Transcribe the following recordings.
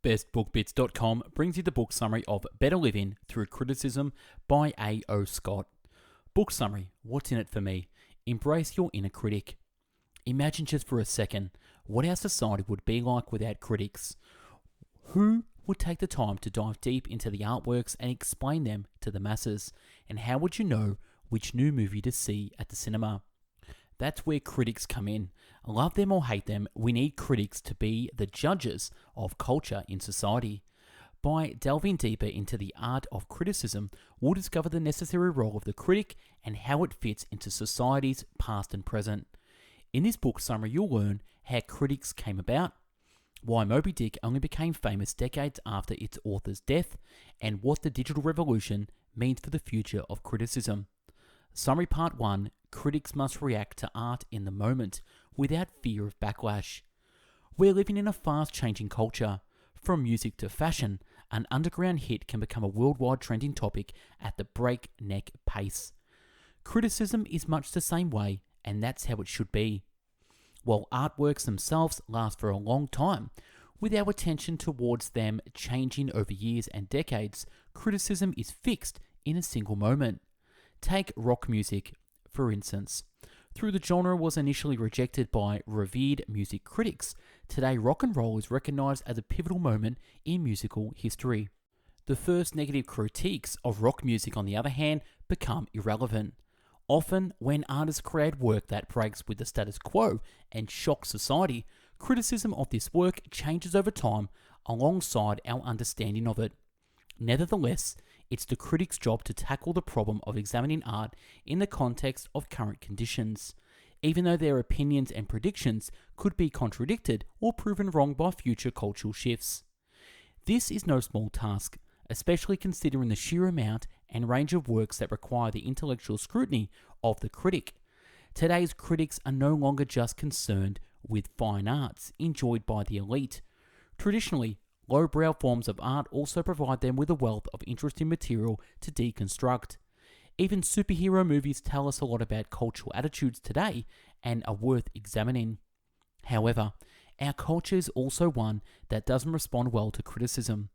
bestbookbits.com brings you the book summary of Better Living Through Criticism by A.O. Scott. Book summary, what's in it for me? Embrace your inner critic. Imagine just for a second what our society would be like without critics. Who would take the time to dive deep into the artworks and explain them to the masses? And how would you know which new movie to see at the cinema? That's where critics come in. Love them or hate them, we need critics to be the judges of culture in society. By delving deeper into the art of criticism, we'll discover the necessary role of the critic and how it fits into society's past and present. In this book summary, you'll learn how critics came about, why Moby Dick only became famous decades after its author's death, and what the digital revolution means for the future of criticism. Summary Part 1, critics must react to art in the moment without fear of backlash. We're living in a fast-changing culture. From music to fashion, an underground hit can become a worldwide trending topic at the breakneck pace. Criticism is much the same way, and that's how it should be. While artworks themselves last for a long time, with our attention towards them changing over years and decades, criticism is fixed in a single moment. Take rock music, for instance. Though the genre was initially rejected by revered music critics, today rock and roll is recognized as a pivotal moment in musical history. The first negative critiques of rock music, on the other hand, become irrelevant. Often, when artists create work that breaks with the status quo and shocks society, criticism of this work changes over time alongside our understanding of it. Nevertheless, it's the critic's job to tackle the problem of examining art in the context of current conditions, even though their opinions and predictions could be contradicted or proven wrong by future cultural shifts. This is no small task, especially considering the sheer amount and range of works that require the intellectual scrutiny of the critic. Today's critics are no longer just concerned with fine arts enjoyed by the elite. Traditionally, lowbrow forms of art also provide them with a wealth of interesting material to deconstruct. Even superhero movies tell us a lot about cultural attitudes today and are worth examining. However, our culture is also one that doesn't respond well to criticism.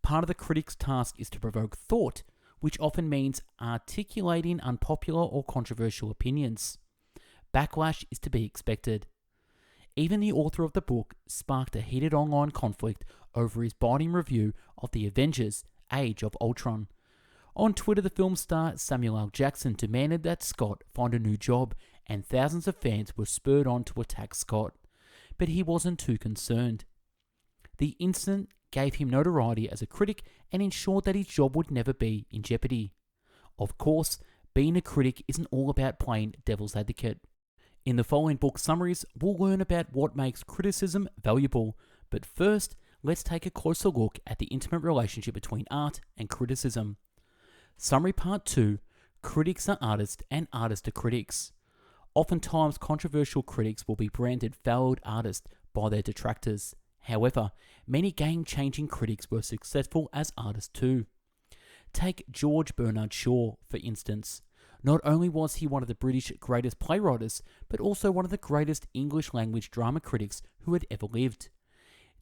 Part of the critic's task is to provoke thought, which often means articulating unpopular or controversial opinions. Backlash is to be expected. Even the author of the book sparked a heated online conflict over his biting review of The Avengers: Age of Ultron. On Twitter, the film star Samuel L. Jackson demanded that Scott find a new job, and thousands of fans were spurred on to attack Scott. But he wasn't too concerned. The incident gave him notoriety as a critic and ensured that his job would never be in jeopardy. Of course, being a critic isn't all about playing devil's advocate. In the following book summaries, we'll learn about what makes criticism valuable, but first, let's take a closer look at the intimate relationship between art and criticism. Summary Part 2, critics are artists and artists are critics. Oftentimes, controversial critics will be branded failed artists by their detractors. However, many game-changing critics were successful as artists too. Take George Bernard Shaw, for instance. Not only was he one of the British greatest playwrights, but also one of the greatest English-language drama critics who had ever lived.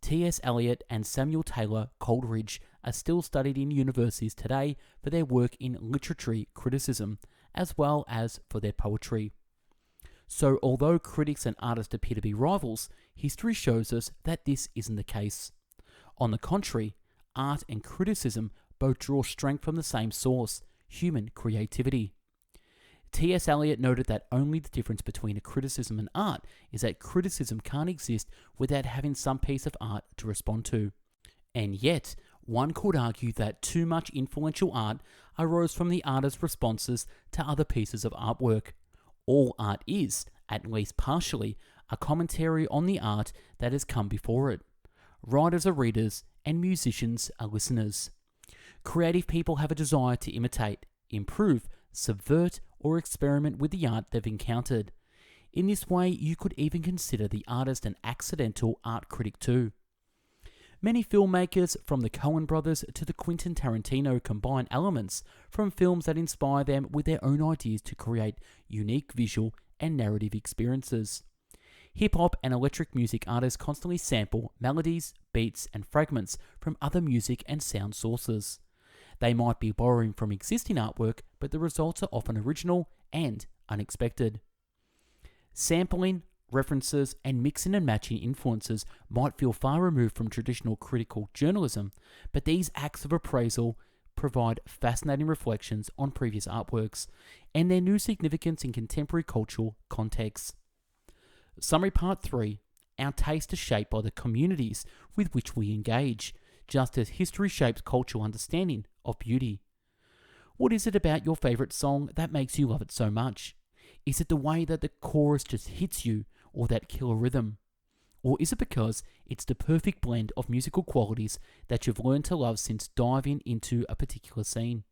T.S. Eliot and Samuel Taylor Coleridge are still studied in universities today for their work in literary criticism, as well as for their poetry. So although critics and artists appear to be rivals, history shows us that this isn't the case. On the contrary, art and criticism both draw strength from the same source, human creativity. T.S. Eliot noted that only the difference between a criticism and art is that criticism can't exist without having some piece of art to respond to. And yet, one could argue that too much influential art arose from the artist's responses to other pieces of artwork. All art is, at least partially, a commentary on the art that has come before it. Writers are readers, and musicians are listeners. Creative people have a desire to imitate, improve, subvert, or experiment with the art they've encountered. In this way, you could even consider the artist an accidental art critic too. Many filmmakers, from the Coen brothers to the Quentin Tarantino, combine elements from films that inspire them with their own ideas to create unique visual and narrative experiences. Hip hop and electric music artists constantly sample melodies, beats, and fragments from other music and sound sources. They might be borrowing from existing artwork, but the results are often original and unexpected. Sampling, references, and mixing and matching influences might feel far removed from traditional critical journalism, but these acts of appraisal provide fascinating reflections on previous artworks and their new significance in contemporary cultural contexts. Summary Part 3. Our taste is shaped by the communities with which we engage, just as history shapes cultural understanding of beauty. What is it about your favourite song that makes you love it so much? Is it the way that the chorus just hits you, or that killer rhythm? Or is it because it's the perfect blend of musical qualities that you've learned to love since diving into a particular scene?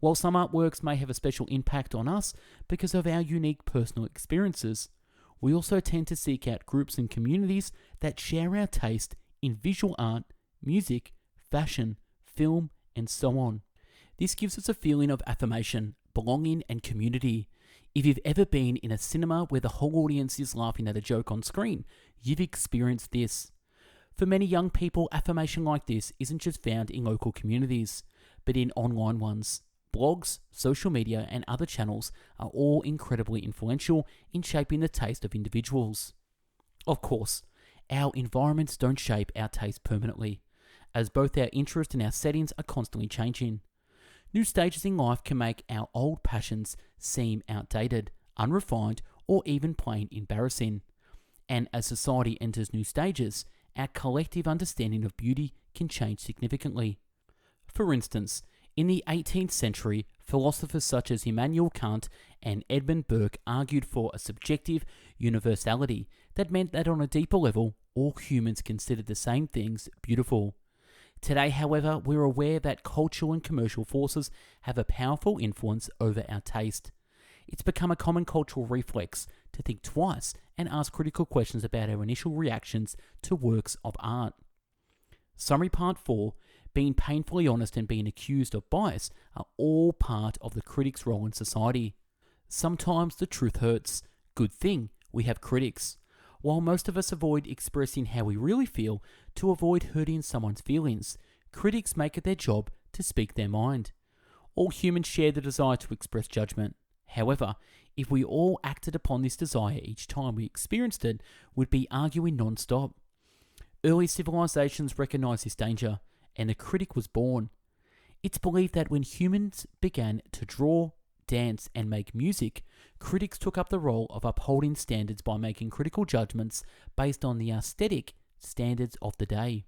While some artworks may have a special impact on us because of our unique personal experiences, we also tend to seek out groups and communities that share our taste in visual art, music, fashion, film, and so on. This gives us a feeling of affirmation, belonging, and community. If you've ever been in a cinema where the whole audience is laughing at a joke on screen, you've experienced this. For many young people, affirmation like this isn't just found in local communities, but in online ones. Blogs, social media, and other channels are all incredibly influential in shaping the taste of individuals. Of course, our environments don't shape our taste permanently, as both our interest and our settings are constantly changing. New stages in life can make our old passions seem outdated, unrefined, or even plain embarrassing. And as society enters new stages, our collective understanding of beauty can change significantly. For instance, in the 18th century, philosophers such as Immanuel Kant and Edmund Burke argued for a subjective universality that meant that on a deeper level, all humans considered the same things beautiful. Today, however, we're aware that cultural and commercial forces have a powerful influence over our taste. It's become a common cultural reflex to think twice and ask critical questions about our initial reactions to works of art. Summary Part 4. Being painfully honest and being accused of bias are all part of the critic's role in society. Sometimes the truth hurts. Good thing we have critics. While most of us avoid expressing how we really feel to avoid hurting someone's feelings, critics make it their job to speak their mind. All humans share the desire to express judgment. However, if we all acted upon this desire each time we experienced it, we'd be arguing non-stop. Early civilizations recognized this danger, and the critic was born. It's believed that when humans began to draw, dance, and make music, critics took up the role of upholding standards by making critical judgments based on the aesthetic standards of the day.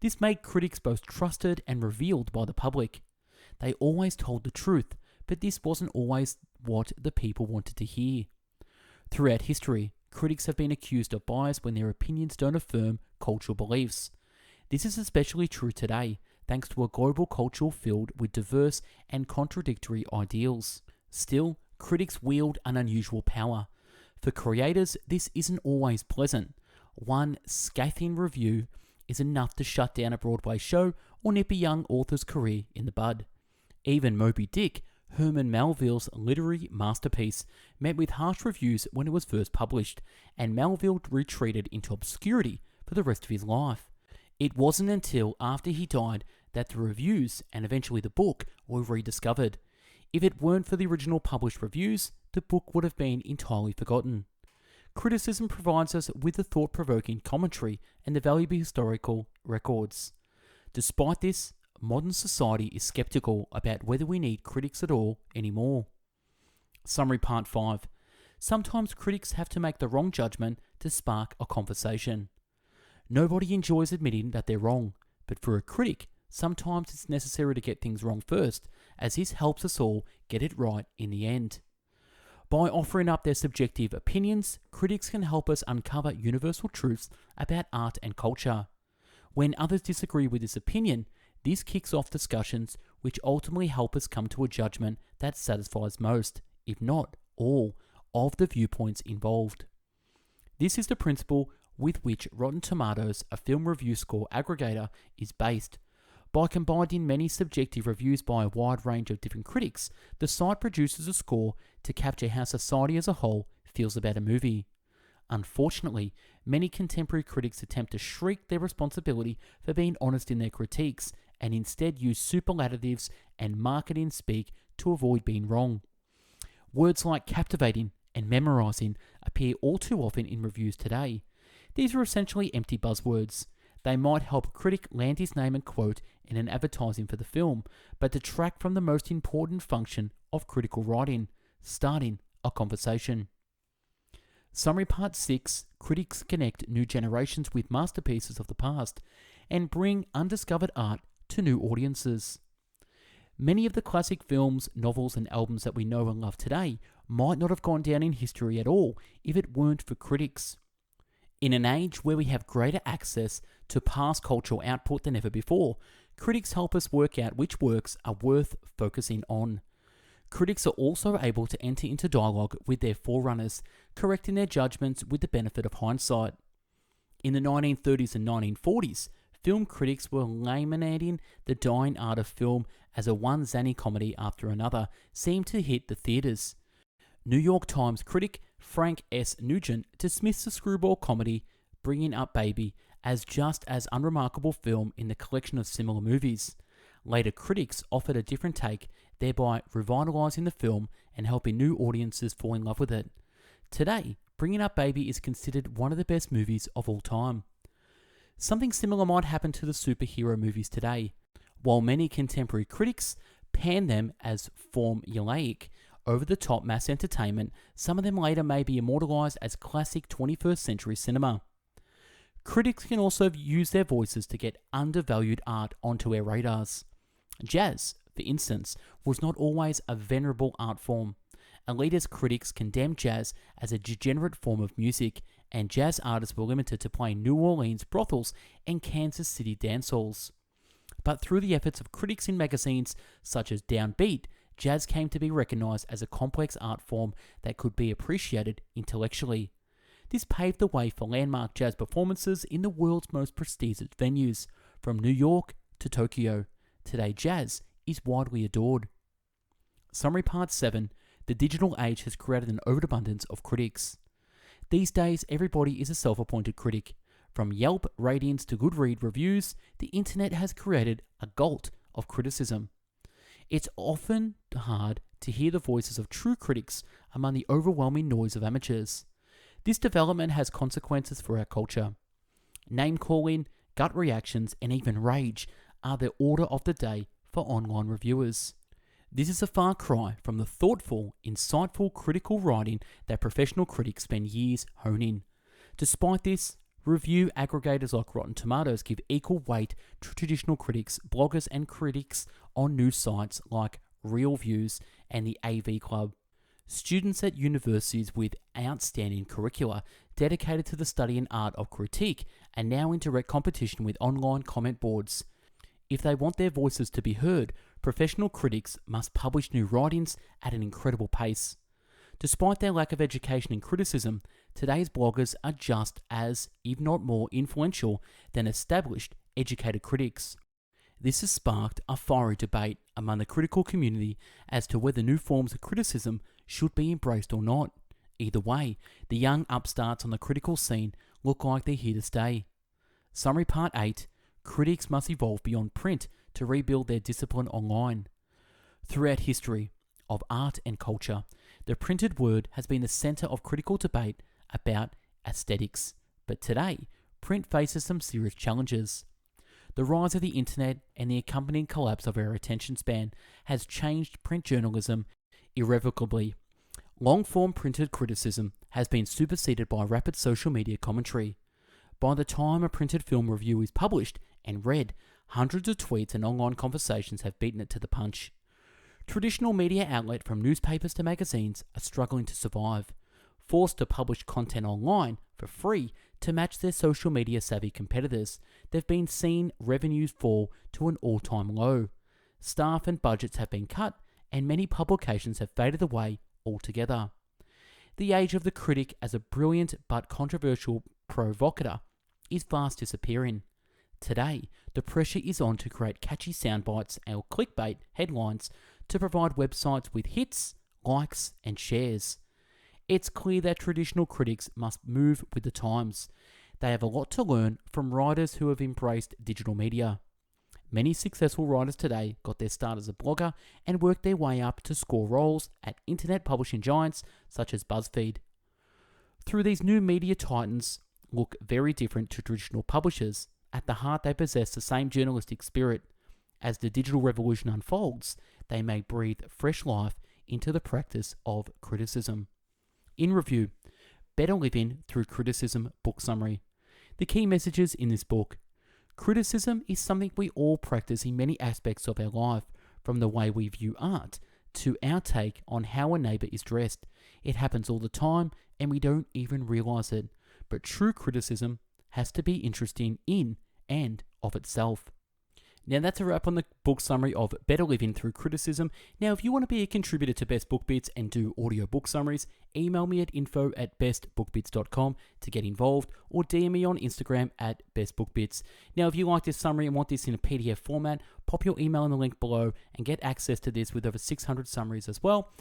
This made critics both trusted and revered by the public. They always told the truth, but this wasn't always what the people wanted to hear. Throughout history, critics have been accused of bias when their opinions don't affirm cultural beliefs. This is especially true today, thanks to a global culture filled with diverse and contradictory ideals. Still, critics wield an unusual power. For creators, this isn't always pleasant. One scathing review is enough to shut down a Broadway show or nip a young author's career in the bud. Even Moby Dick, Herman Melville's literary masterpiece, met with harsh reviews when it was first published, and Melville retreated into obscurity for the rest of his life. It wasn't until after he died that the reviews, and eventually the book, were rediscovered. If it weren't for the original published reviews, the book would have been entirely forgotten. Criticism provides us with the thought-provoking commentary and the valuable historical records. Despite this, modern society is skeptical about whether we need critics at all anymore. Summary Part 5. Sometimes critics have to make the wrong judgment to spark a conversation. Nobody enjoys admitting that they're wrong, but for a critic, sometimes it's necessary to get things wrong first, as this helps us all get it right in the end. By offering up their subjective opinions, critics can help us uncover universal truths about art and culture. When others disagree with this opinion, this kicks off discussions which ultimately help us come to a judgment that satisfies most, if not all, of the viewpoints involved. This is the principle with which Rotten Tomatoes, a film review score aggregator, is based. By combining many subjective reviews by a wide range of different critics, the site produces a score to capture how society as a whole feels about a movie. Unfortunately, many contemporary critics attempt to shirk their responsibility for being honest in their critiques and instead use superlatives and marketing speak to avoid being wrong. Words like captivating and memorizing appear all too often in reviews today. These are essentially empty buzzwords. They might help a critic land his name and quote in an advertising for the film, but detract from the most important function of critical writing, starting a conversation. Summary Part 6: Critics connect new generations with masterpieces of the past and bring undiscovered art to new audiences. Many of the classic films, novels, and albums that we know and love today might not have gone down in history at all if it weren't for critics. In an age where we have greater access to past cultural output than ever before, critics help us work out which works are worth focusing on. Critics are also able to enter into dialogue with their forerunners, correcting their judgments with the benefit of hindsight. In the 1930s and 1940s, film critics were lamenting the dying art of film as a one zany comedy after another seemed to hit the theatres. New York Times critic Frank S. Nugent dismissed the screwball comedy Bringing Up Baby as just as unremarkable film in the collection of similar movies. Later critics offered a different take, thereby revitalising the film and helping new audiences fall in love with it. Today, Bringing Up Baby is considered one of the best movies of all time. Something similar might happen to the superhero movies today. While many contemporary critics pan them as formulaic, over-the-top mass entertainment, some of them later may be immortalised as classic 21st century cinema. Critics can also use their voices to get undervalued art onto our radars. Jazz, for instance, was not always a venerable art form. Elitist critics condemned jazz as a degenerate form of music, and jazz artists were limited to playing New Orleans brothels and Kansas City dance halls. But through the efforts of critics in magazines such as Downbeat, jazz came to be recognised as a complex art form that could be appreciated intellectually. This paved the way for landmark jazz performances in the world's most prestigious venues, from New York to Tokyo. Today, jazz is widely adored. Summary Part 7: The digital age has created an overabundance of critics. These days, everybody is a self-appointed critic. From Yelp ratings to Goodreads reviews, the internet has created a glut of criticism. It's often hard to hear the voices of true critics among the overwhelming noise of amateurs. This development has consequences for our culture. Name-calling, gut reactions, and even rage are the order of the day for online reviewers. This is a far cry from the thoughtful, insightful critical writing that professional critics spend years honing. Despite this, review aggregators like Rotten Tomatoes give equal weight to traditional critics, bloggers, and critics on news sites like Real Views and the AV Club. Students at universities with outstanding curricula dedicated to the study and art of critique are now in direct competition with online comment boards. If they want their voices to be heard, professional critics must publish new writings at an incredible pace. Despite their lack of education in criticism, today's bloggers are just as, if not more, influential than established, educated critics. This has sparked a fiery debate among the critical community as to whether new forms of criticism should be embraced or not. Either way, the young upstarts on the critical scene look like they're here to stay. Summary Part 8: Critics must evolve beyond print to rebuild their discipline online. Throughout history of art and culture, the printed word has been the centre of critical debate about aesthetics. But today, print faces some serious challenges. The rise of the internet and the accompanying collapse of our attention span has changed print journalism irrevocably. Long-form printed criticism has been superseded by rapid social media commentary. By the time a printed film review is published and read, hundreds of tweets and online conversations have beaten it to the punch. Traditional media outlets from newspapers to magazines are struggling to survive. Forced to publish content online for free to match their social media savvy competitors, they've been seeing revenues fall to an all-time low. Staff and budgets have been cut, and many publications have faded away altogether. The age of the critic as a brilliant but controversial provocateur is fast disappearing. Today, the pressure is on to create catchy soundbites or clickbait headlines to provide websites with hits, likes, and shares. It's clear that traditional critics must move with the times. They have a lot to learn from writers who have embraced digital media. Many successful writers today got their start as a blogger and worked their way up to score roles at internet publishing giants such as BuzzFeed. Through these new media titans look very different to traditional publishers. At the heart, they possess the same journalistic spirit. As the digital revolution unfolds, they may breathe fresh life into the practice of criticism. In review, Better Living Through Criticism book summary. The key messages in this book. Criticism is something we all practice in many aspects of our life, from the way we view art to our take on how a neighbour is dressed. It happens all the time and we don't even realise it. But true criticism has to be interesting in and of itself. Now that's a wrap on the book summary of Better Living Through Criticism. Now if you want to be a contributor to Best Book Bits and do audio book summaries, email me at info@bestbookbits.com to get involved, or DM me on Instagram at bestbookbits. Now if you like this summary and want this in a PDF format, pop your email in the link below and get access to this with over 600 summaries as well.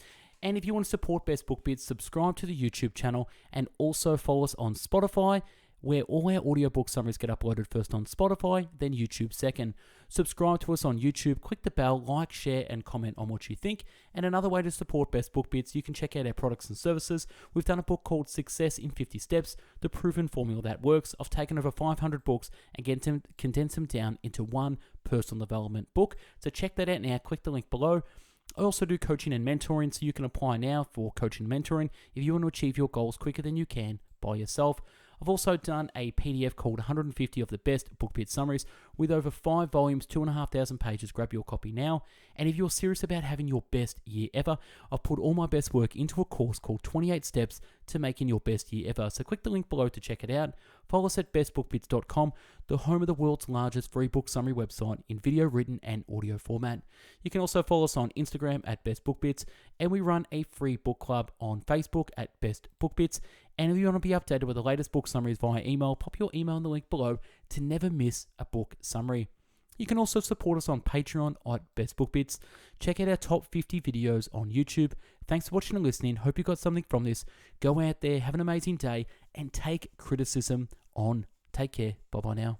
And if you want to support Best Book Bits, subscribe to the YouTube channel and also follow us on Spotify, where all our audiobook summaries get uploaded first on Spotify, then YouTube second. Subscribe to us on YouTube, click the bell, like, share, and comment on what you think. And another way to support Best Book Bits, you can check out our products and services. We've done a book called Success in 50 Steps, the proven formula that works. I've taken over 500 books and condensed them down into one personal development book. So check that out now, click the link below. I also do coaching and mentoring, so you can apply now for coaching and mentoring if you want to achieve your goals quicker than you can by yourself. I've also done a PDF called 150 of the best book bit summaries with over 5 volumes, 2,500 pages. Grab your copy now. And if you're serious about having your best year ever, I've put all my best work into a course called 28 Steps to Making Your Best Year Ever. So click the link below to check it out. Follow us at bestbookbits.com, the home of the world's largest free book summary website in video, written, and audio format. You can also follow us on Instagram at bestbookbits, and we run a free book club on Facebook at bestbookbits. And if you want to be updated with the latest book summaries via email, pop your email in the link below to never miss a book summary. You can also support us on Patreon at Best Book Bits. Check out our top 50 videos on YouTube. Thanks for watching and listening. Hope you got something from this. Go out there, have an amazing day, and take criticism on. Take care. Bye-bye now.